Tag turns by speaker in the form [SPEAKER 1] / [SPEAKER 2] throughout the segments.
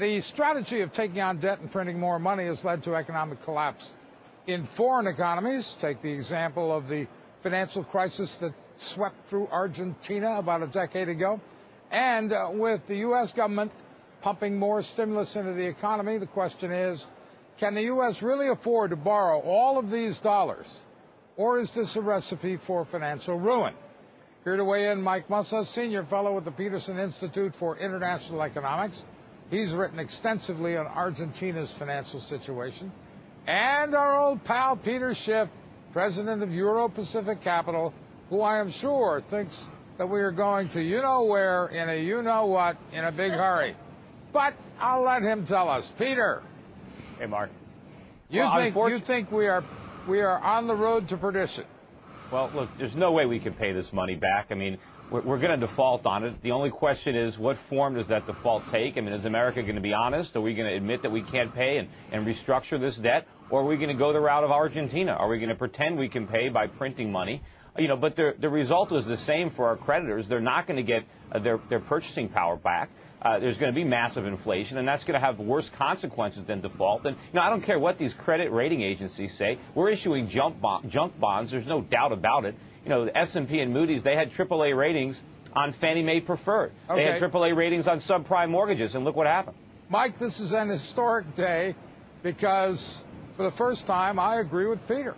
[SPEAKER 1] The strategy of taking on debt and printing more money has led to economic collapse in foreign economies. Take the example of the financial crisis that swept through Argentina about a decade ago. And with the U.S. government pumping more stimulus into the economy, the question is, can the U.S. really afford to borrow all of these dollars? Or is this a recipe for financial ruin? Here to weigh in, Mike Mussa, senior fellow at the Peterson Institute for International Economics. He's written extensively on Argentina's financial situation. And our old pal, Peter Schiff, president of Euro-Pacific Capital, who I am sure thinks that we are going to you-know-where in a you-know-what in a big hurry. But I'll let him tell us. Peter.
[SPEAKER 2] Hey, Mark.
[SPEAKER 1] You think we are on the road to perdition?
[SPEAKER 2] Well, look, there's no way we can pay this money back. I mean, we're going to default on it. The only question is, what form does that default take? I mean, is America going to be honest? Are we going to admit that we can't pay and restructure this debt? Or are we going to go the route of Argentina? Are we going to pretend we can pay by printing money? You know, but the result is the same for our creditors. They're not going to get their purchasing power back. There's going to be massive inflation, and that's going to have worse consequences than default. And, you know, I don't care what these credit rating agencies say. We're issuing junk bonds. There's no doubt about it. You know, the S&P and Moody's, they had AAA ratings on Fannie Mae preferred. Okay. They had AAA ratings on subprime mortgages, and look what happened.
[SPEAKER 1] Mike, this is an historic day because for the first time I agree with Peter.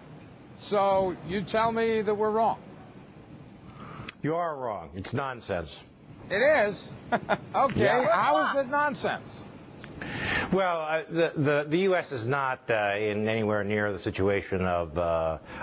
[SPEAKER 1] So you tell me that we're wrong.
[SPEAKER 3] You are wrong. It's nonsense.
[SPEAKER 1] It is? Okay. Yeah. How is it nonsense?
[SPEAKER 3] Well, the U.S. is not in anywhere near the situation of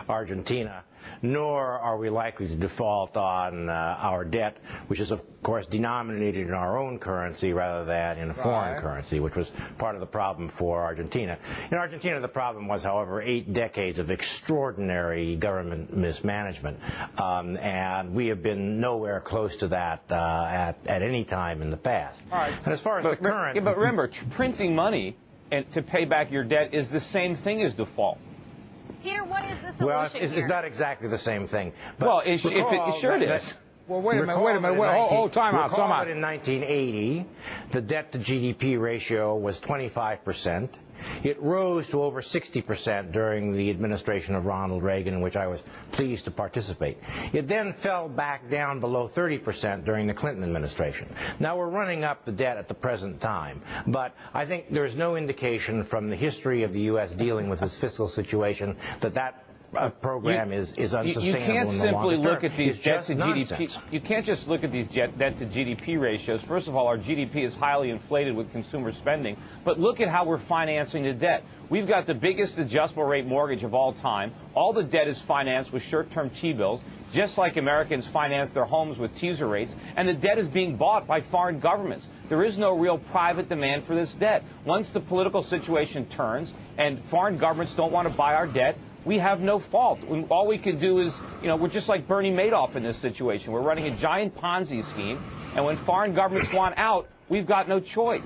[SPEAKER 3] Argentina, nor are we likely to default on our debt, which is, of course, denominated in our own currency rather than in a foreign currency, which was part of the problem for Argentina. In Argentina, the problem was, however, 8 decades of extraordinary government mismanagement, and we have been nowhere close to that at any time in the past.
[SPEAKER 1] All right.
[SPEAKER 3] And as far as the current...
[SPEAKER 2] Yeah, but remember, printing money to pay back your debt is the same thing as default.
[SPEAKER 4] Peter, what is the solution
[SPEAKER 3] well,
[SPEAKER 4] here?
[SPEAKER 3] it's not exactly the same thing. But
[SPEAKER 2] well, it sure is.
[SPEAKER 1] Well, wait a minute. Time out.
[SPEAKER 3] In 1980, the debt-to-GDP ratio was 25%. It rose to over 60% during the administration of Ronald Reagan, in which I was pleased to participate. It then fell back down below 30% during the Clinton administration. Now we're running up the debt at the present time, but I think there's no indication from the history of the U.S. dealing with this fiscal situation that program is unsustainable.
[SPEAKER 2] You can't simply look at these debt to
[SPEAKER 3] GDP.
[SPEAKER 2] You can't just look at these debt to GDP ratios. First of all, our GDP is highly inflated with consumer spending. But look at how we're financing the debt. We've got the biggest adjustable rate mortgage of all time. All the debt is financed with short-term T-bills, just like Americans finance their homes with teaser rates. And the debt is being bought by foreign governments. There is no real private demand for this debt. Once the political situation turns and foreign governments don't want to buy our debt, we have no fault. All we can do is, you know, we're just like Bernie Madoff in this situation. We're running a giant Ponzi scheme, and when foreign governments want out, we've got no choice.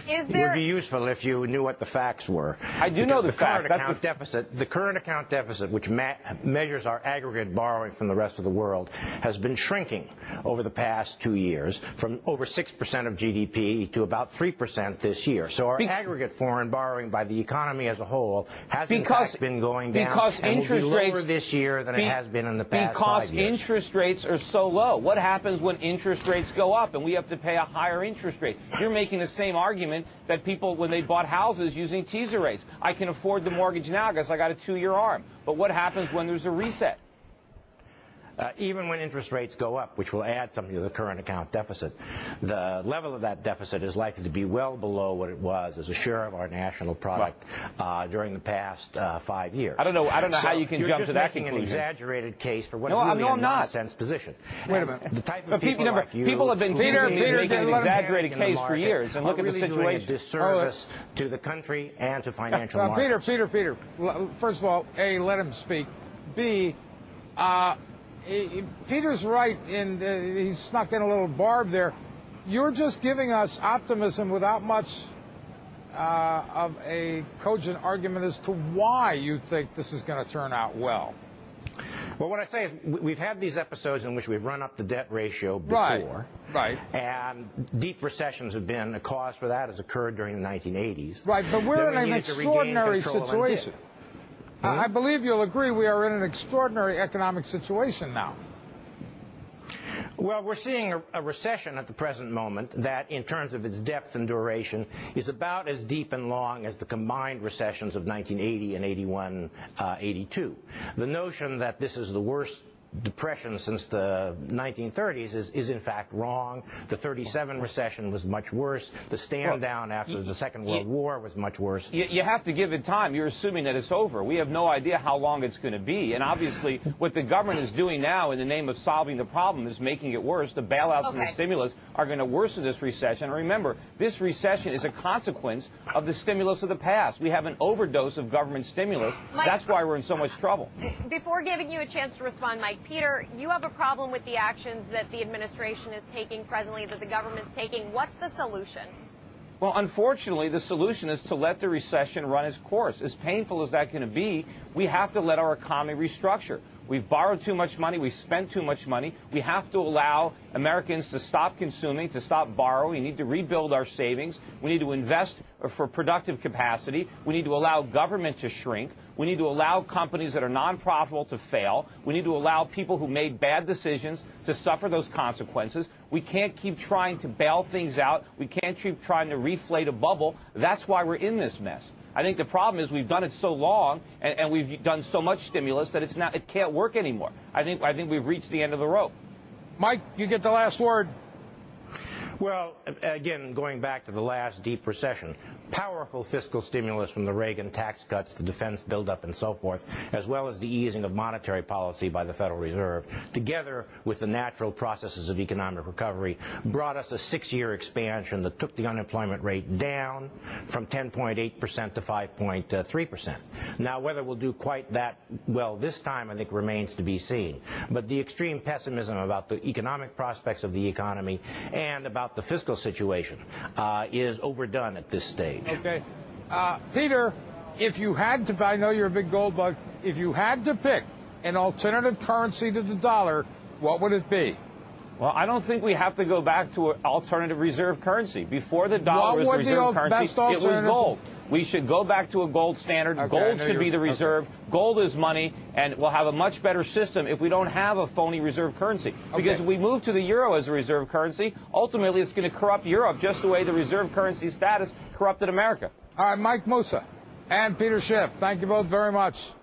[SPEAKER 3] It would be useful if you knew what the facts were.
[SPEAKER 2] I do know the facts.
[SPEAKER 3] The current account deficit, which measures our aggregate borrowing from the rest of the world, has been shrinking over the past 2 years from over 6% of GDP to about 3% this year. So our aggregate foreign borrowing by the economy as a whole has in fact been going down,
[SPEAKER 2] because interest
[SPEAKER 3] will be lower
[SPEAKER 2] rates
[SPEAKER 3] this year than it has been in the past 5 years.
[SPEAKER 2] Because interest rates are so low. What happens when interest rates go up and we have to pay a higher interest rate? You're making the same argument that people, when they bought houses using teaser rates. I can afford the mortgage now because I got a 2-year ARM. But what happens when there's a reset?
[SPEAKER 3] Even when interest rates go up, which will add something to the current account deficit, the level of that deficit is likely to be well below what it was as a share of our national product during the past 5 years.
[SPEAKER 2] I don't know how you can jump to that conclusion.
[SPEAKER 3] You're just making an exaggerated case for what is really a nonsense position.
[SPEAKER 1] Wait a minute.
[SPEAKER 3] The type of people like you,
[SPEAKER 2] people have been making an exaggerated case for years, and look at the situation.
[SPEAKER 3] Really doing a disservice to the country and to financial markets.
[SPEAKER 1] Peter. First of all, A, let him speak. B, Peter's right he's snuck in a little barb there. You're just giving us optimism without much of a cogent argument as to why you think this is going to turn out well.
[SPEAKER 3] Well, what I say is we've had these episodes in which we've run up the debt ratio before.
[SPEAKER 1] Right.
[SPEAKER 3] And deep recessions have been a cause for that, has occurred during the 1980s.
[SPEAKER 1] Right, but we're in an extraordinary situation. I believe you'll agree we are in an extraordinary economic situation now.
[SPEAKER 3] Well, we're seeing a recession at the present moment that, in terms of its depth and duration, is about as deep and long as the combined recessions of 1980 and 81, 82. The notion that this is the worst depression since the 1930s is in fact wrong. The 37 recession was much worse. The stand down after the Second World War was much worse.
[SPEAKER 2] You have to give it time. You're assuming that it's over. We have no idea how long it's going to be. And obviously, what the government is doing now in the name of solving the problem is making it worse. The bailouts and the stimulus are going to worsen this recession. And remember, this recession is a consequence of the stimulus of the past. We have an overdose of government stimulus. That's why we're in so much trouble.
[SPEAKER 4] Before giving you a chance to respond, Mike, Peter, you have a problem with the actions that the administration is taking presently, that the government's taking. What's the solution?
[SPEAKER 2] Well, unfortunately, the solution is to let the recession run its course. As painful as that's going to be, we have to let our economy restructure. We've borrowed too much money. We've spent too much money. We have to allow Americans to stop consuming, to stop borrowing. We need to rebuild our savings. We need to invest for productive capacity. We need to allow government to shrink. We need to allow companies that are non-profitable to fail. We need to allow people who made bad decisions to suffer those consequences. We can't keep trying to bail things out. We can't keep trying to reflate a bubble. That's why we're in this mess. I think the problem is we've done it so long and we've done so much stimulus that it can't work anymore. I think we've reached the end of the rope.
[SPEAKER 1] Mike, you get the last word.
[SPEAKER 3] Well, again, going back to the last deep recession, powerful fiscal stimulus from the Reagan tax cuts, the defense buildup, and so forth, as well as the easing of monetary policy by the Federal Reserve, together with the natural processes of economic recovery, brought us a 6-year expansion that took the unemployment rate down from 10.8% to 5.3%. Now, whether we'll do quite that well this time, I think, remains to be seen. But the extreme pessimism about the economic prospects of the economy and about the fiscal situation is overdone at this stage.
[SPEAKER 1] Okay. Peter, if you had to, I know you're a big gold bug, if you had to pick an alternative currency to the dollar, what would it be?
[SPEAKER 2] Well, I don't think we have to go back to an alternative reserve currency. Before the dollar was the reserve currency, it was gold. We should go back to a gold standard. Okay, gold should be the reserve. Okay. Gold is money, and we'll have a much better system if we don't have a phony reserve currency. Because if we move to the euro as a reserve currency, ultimately it's going to corrupt Europe just the way the reserve currency status corrupted America.
[SPEAKER 1] All right, Mike Mussa and Peter Schiff, thank you both very much.